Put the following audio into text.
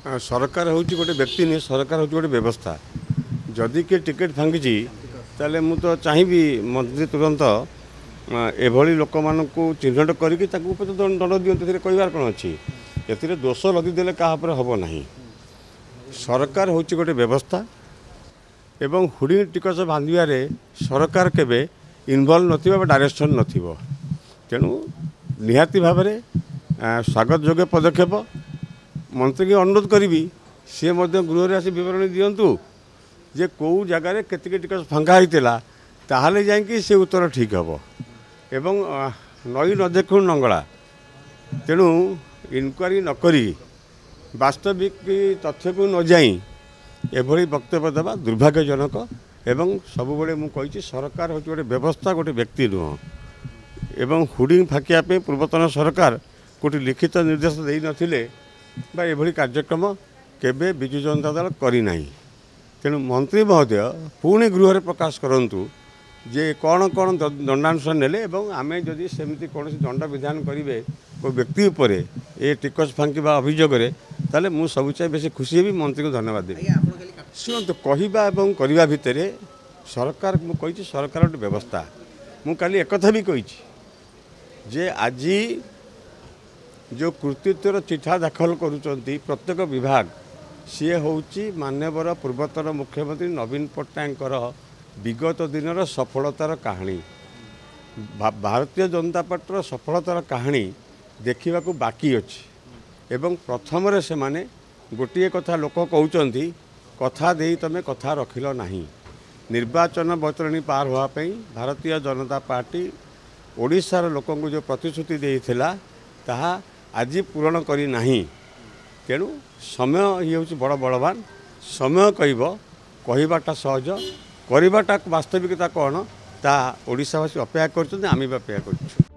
सरकार हूँ गोटे व्यक्ति नहीं, सरकार हूँ गोटे व्यवस्था। जदि किए टिकेट भांगी ताले मु तो चाहिए मंत्री तुरंत एभली लोक मान चिन्हट करके दंड दिखार कहार कौन अच्छी ए दोष लदिदेले क्या हम ना। सरकार हूँ गोटे व्यवस्था एवं हुडिंग टिकस बांधार सरकार केवे इनवल्व न डायरेक्शन न तेणु निहाती भाव स्वागत योग्य पदक्षेप। मंत्री की अनुरोध करी सी गृह आसी बरणी दिंतु जे कौ जगार केतिक टिकस फांका होता ताहले जाइए से उत्तर ठीक हम एवं नई न देखु नंगला। तेणु इनक्वारी नक वास्तविक तथ्य को न जाई एभली वक्तव्य देवा दुर्भाग्यजनक। एवं सबुबले मुझे सरकार हूँ गोटे व्यवस्था गोटे व्यक्ति नुह एवं हुडिंग फाकियापे पूर्वतन सरकार गोटे लिखित निर्देश दे नथिले बा एभली कार्यक्रम केबे विजु जनता दल करना। तेणु मंत्री महोदय पुणी गृह प्रकाश करंतु जे कौन कौन दंडानुसार नेले एवं आमे जदि सेमती कौन दंड विधान करेंगे को व्यक्ति उपर ए टिकस फांकिबा अभियोग ताले मु सबु चाहे बेसी खुशी हेबी मंत्री को धन्यवाद देबी। शुणु कहवा एवं करवा भितर सरकार मुझे सरकार गोटे व्यवस्था मु काली एक कथा भी कही जे आज जो कृतित्वर चिठा दाखल करुचंती प्रत्येक विभाग सी हूँ मानवर पूर्वतन मुख्यमंत्री नवीन पट्टनायक विगत दिन सफलतार कहानी भारतीय जनता पार्टी सफलतार कहानी देखा बाकी अच्छी एवं प्रथम से माने गोटे कथा लोक कहते कथा दे तमें कथा रखिल नहीं। निर्वाचन बैतरणी पार होगापी भारतीय जनता पार्टी ओडिशार लोक जो प्रतिश्रुति देता ताहा आज पूरण करना। तेणु समय ये हूँ बड़ बलवान समय कहवाटा सहज करवाटा वास्तविकता कौन ता ओडिशावासी अपेक्षा कर आम भी अपेक्षा कर।